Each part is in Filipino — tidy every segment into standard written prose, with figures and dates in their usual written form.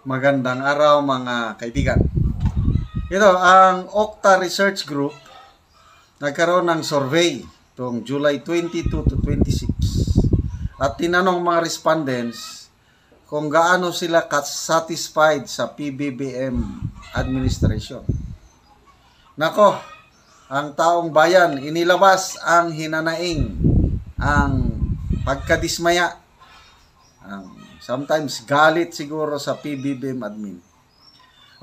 Magandang araw mga kaibigan. Ito, ang Okta Research Group nagkaroon ng survey noong July 22 to 26 at tinanong mga respondents kung gaano sila satisfied sa PBBM administration. Nako, ang taong bayan inilabas ang hinanaing, ang pagkadismaya, ang sometimes galit siguro sa PBBM admin.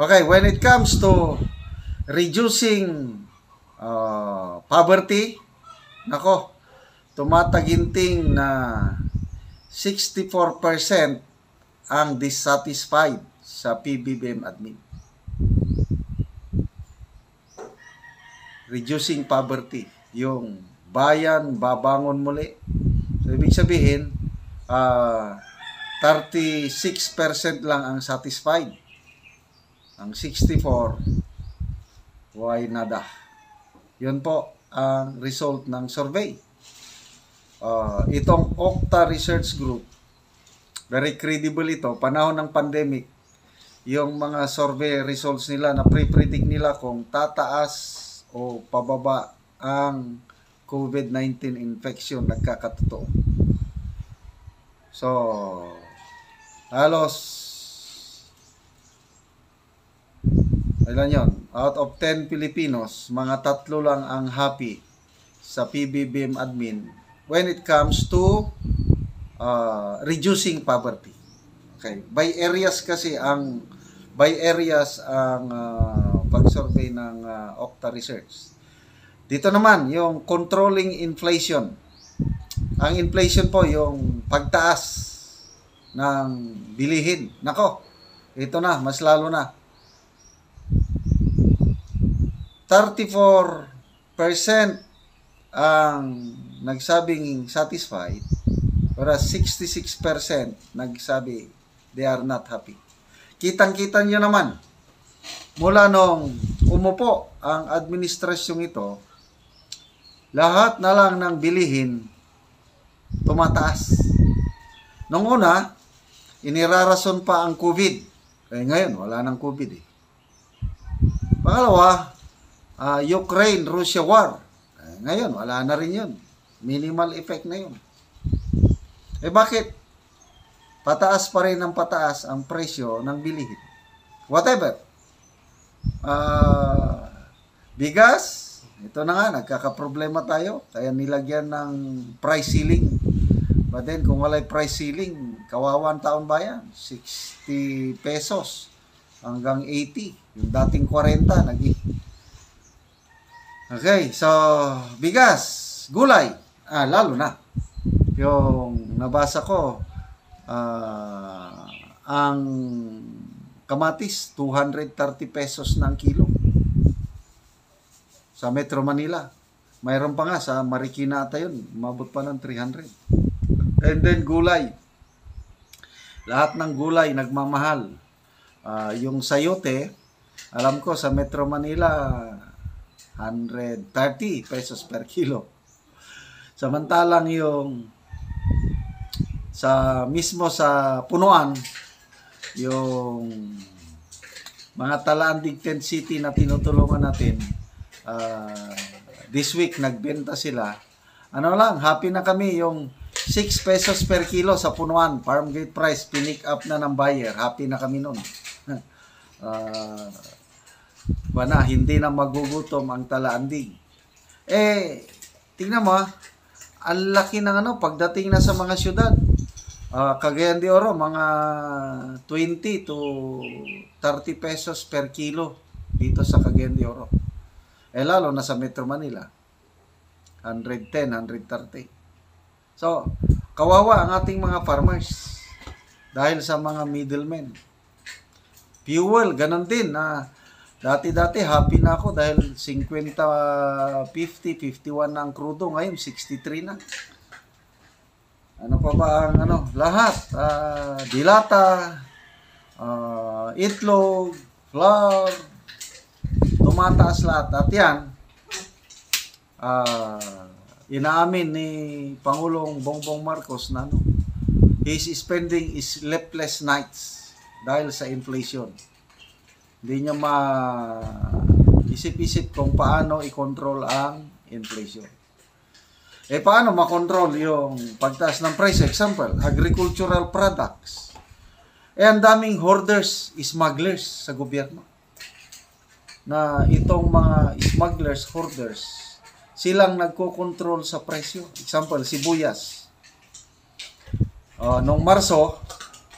Okay, when it comes to reducing poverty, nako, tumataginting na 64% ang dissatisfied sa PBBM admin. Reducing poverty, yung bayan babangon muli. So, ibig sabihin, 36% lang ang satisfied. Ang 64, why nada. Yun po ang result ng survey. Itong Okta Research Group, very credible ito. Panahon ng pandemic, yung mga survey results nila na pre-predict nila kung tataas o pababa ang COVID-19 infection, nagkakatotoo. So, halos, ilan yun? Out of 10 Filipinos, mga 3 lang ang happy sa PBBM admin when it comes to reducing poverty. Okay, by areas kasi ang pag-survey ng Okta Research. Dito naman yung controlling inflation. Ang inflation po yung pagtaas ng bilihin. Nako, ito na, mas lalo na. 34% ang nagsabing satisfied, whereas 66% nagsabi they are not happy. Kitang-kita nyo naman, mula nung umupo ang administrasyong ito, lahat na lang ng bilihin tumataas. Nung una, inirarason pa ang COVID. Ngayon, wala nang COVID eh. Pangalawa, Ukraine-Russia war. Ngayon, wala na rin yun. Minimal effect na yun. Bakit? Pataas pa rin ng pataas ang presyo ng bilihin. Whatever. Bigas, ito na nga, nagkakaproblema tayo. Kaya nilagyan ng price ceiling. But then, kung walay price ceiling, kawawan taon bayan. 60 pesos hanggang 80. Yung dating 40, naging. Okay, so, bigas, gulay, lalo na. Yung nabasa ko, ang kamatis, 230 pesos ng kilo. Sa Metro Manila. Mayroon pa nga sa Marikina ata yun. Umabot pa ng 300. And then gulay. Lahat ng gulay nagmamahal. Yung sayote, alam ko sa Metro Manila, 130 pesos per kilo. Samantalang yung mismo sa Punuan, yung mga Talandig 10 City na tinutulungan natin, this week nagbenta sila. Ano lang, happy na kami yung 6 pesos per kilo sa Punuan, farm gate price, pinick up na ng buyer. Happy na kami noon. Hindi na magugutom ang Talandig. Tingnan mo, ang laki ng pagdating na sa mga syudad. Cagayan de Oro, mga 20 to 30 pesos per kilo dito sa Cagayan de Oro. Lalo na sa Metro Manila, 110, 130. So, kawawa ang ating mga farmers dahil sa mga middlemen. Fuel, ganun din. Dati-dati, happy na ako dahil 50, 50, 51 na ang crudo. Ngayon, 63 na. Ano pa ba ang lahat? Dilata, itlog, flour, tumataas lahat. At yan, inaamin ni Pangulong Bongbong Marcos na his spending is sleepless nights. dahil sa inflation. Hindi niya isip-isip kung paano i-control ang inflation. Paano makontrol yung pagtaas ng price? Example, agricultural products. Ang daming hoarders, smugglers sa gobyerno. Na itong mga smugglers, hoarders, silang nagko-control sa presyo. Example, sibuyas. Nung Marso,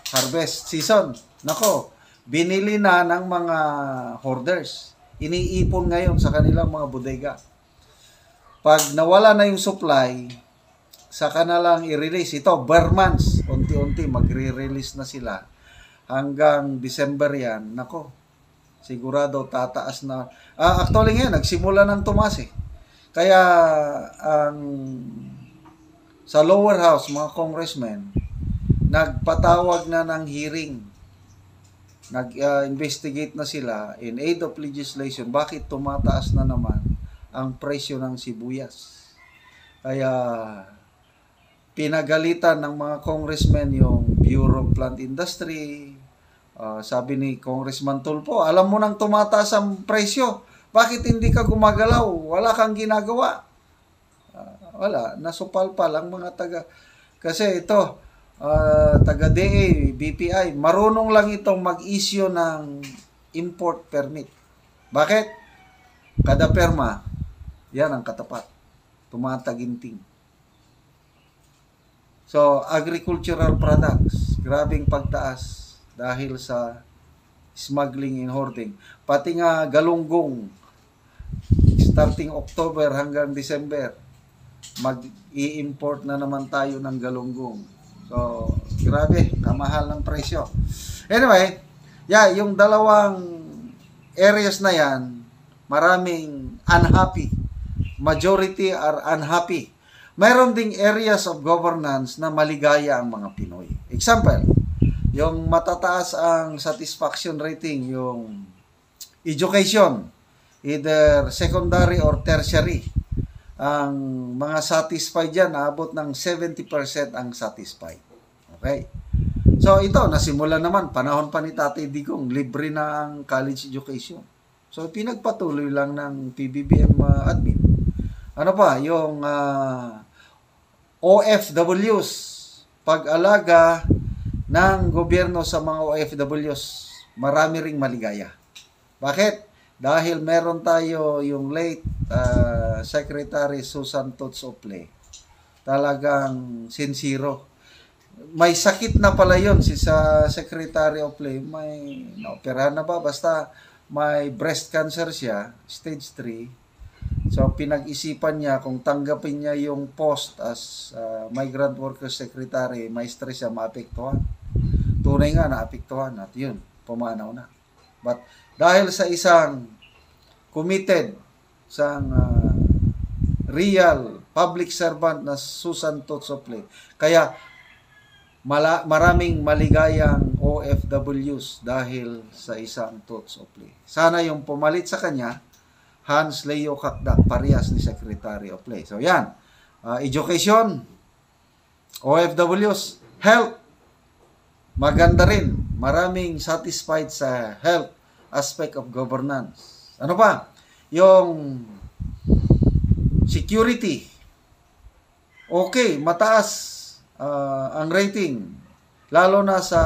harvest season. Nako, binili na ng mga hoarders. Iniipon ngayon sa kanilang mga bodega. Pag nawala na yung supply, saka na lang i-release. Ito, bare months. Unti-unti, magre-release na sila. Hanggang December yan. Nako, sigurado tataas na. Actually ngayon, nagsimula ng tumaas eh. Kaya, sa lower house, mga congressmen, nagpatawag na ng hearing. Nag-investigate na sila in aid of legislation. Bakit tumataas na naman ang presyo ng sibuyas? Kaya pinagalitan ng mga congressmen yung Bureau of Plant Industry. Sabi ni Congressman Tulfo, alam mo nang tumataas ang presyo. Bakit hindi ka gumagalaw? Wala kang ginagawa. Wala. Nasupalpal ang mga taga. Kasi ito, taga-DA, BPI, marunong lang itong mag-issue ng import permit. Bakit? Kada perma, yan ang katapat. Tumataginting. So, agricultural products, grabing pagtaas dahil sa smuggling and hoarding. Pati nga galunggong, starting October hanggang December, mag-i-import na naman tayo ng galunggong. So, grabe, kamahal ng presyo. Anyway, yung dalawang areas na yan, maraming unhappy. Majority are unhappy. Mayroon ding areas of governance na maligaya ang mga Pinoy. Example, yung matataas ang satisfaction rating, yung education, either secondary or tertiary. Ang mga satisfied dyan, naabot ng 70% ang satisfied. Okay? So, ito, nasimula naman, panahon pa ni Tatay Digong, libre na ang college education. So, pinagpatuloy lang ng PBBM admin. Ano pa? Yung OFWs, pag-alaga ng gobyerno sa mga OFWs, marami ring maligaya. Bakit? Dahil meron tayo yung late Secretary Susan Tots Ople. Talagang sincero. May sakit na pala yun si sa Secretary Ople. May naoperahan na ba? Basta may breast cancer siya, stage 3. So pinag-isipan niya kung tanggapin niya yung post as Migrant Workers Secretary, may stress siya, maapektuhan. Tunay nga naapektuhan at yun, pumanaw na. But dahil sa isang committed, isang real public servant na Susan Tots Ople, kaya maraming maligayang OFWs dahil sa isang Tots Ople. Sana yung pumalit sa kanya, Hans Leo Kakdak, parehas ni Secretary Ople. So yan, education, OFWs, health, maganda rin. Maraming satisfied sa health aspect of governance. Ano pa? Yung security. Okay, mataas ang rating. Lalo na sa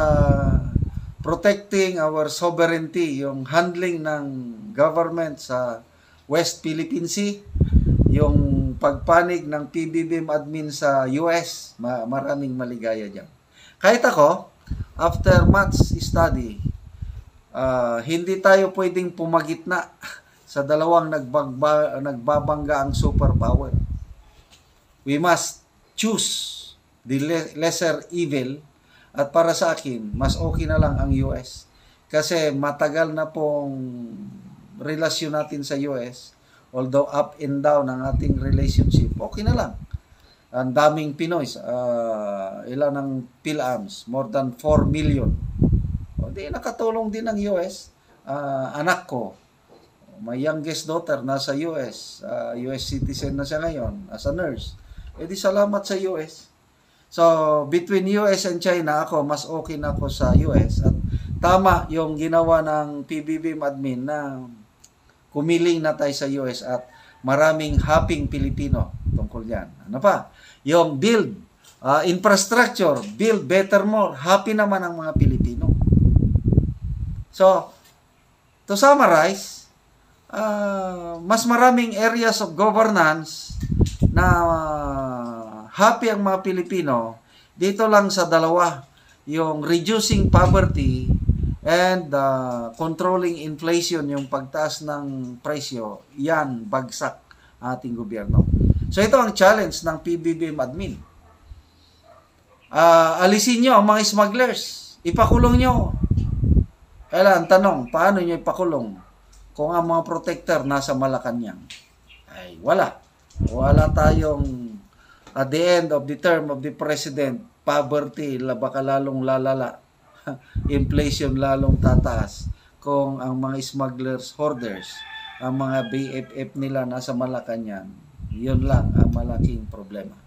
protecting our sovereignty, yung handling ng government sa West Philippine Sea, yung pagpanig ng PBBM admin sa US, maraming maligaya dyan. Kahit ako, after much study, hindi tayo pwedeng pumagitna sa dalawang nagbabangga ang superpower. We must choose the lesser evil, at para sa akin, mas okay na lang ang US. Kasi matagal na pong relasyon natin sa US, although up and down ang ating relationship, okay na lang. Ang daming Pinoy, ilan ang PhilAms, more than 4 million. O di nakatulong din ang US. Anak ko, my youngest daughter nasa US, US citizen na siya ngayon as a nurse. E di salamat sa US. So between US and China, ako mas okay na ako sa US, at tama yung ginawa ng PBBM admin na kumiling na tayo sa US at maraming happy Pilipino tungkol yan. Ano pa? Yung build infrastructure, build better more, happy naman ang mga Pilipino. So, to summarize, mas maraming areas of governance na happy ang mga Pilipino dito lang sa dalawa, yung reducing poverty and controlling inflation, yung pagtaas ng presyo, yan bagsak ating gobyerno. So ito ang challenge ng PBBM admin. Alisin nyo ang mga smugglers, ipakulong nyo. Kailan, tanong, paano nyo ipakulong kung ang mga protector nasa Malacanang? Ay, wala. Wala tayong, at the end of the term of the president, poverty, baka lalong lalala. Inflation lalong tataas kung ang mga smugglers, hoarders, ang mga BFF nila nasa Malacanang. Yun lang ang malaking problema.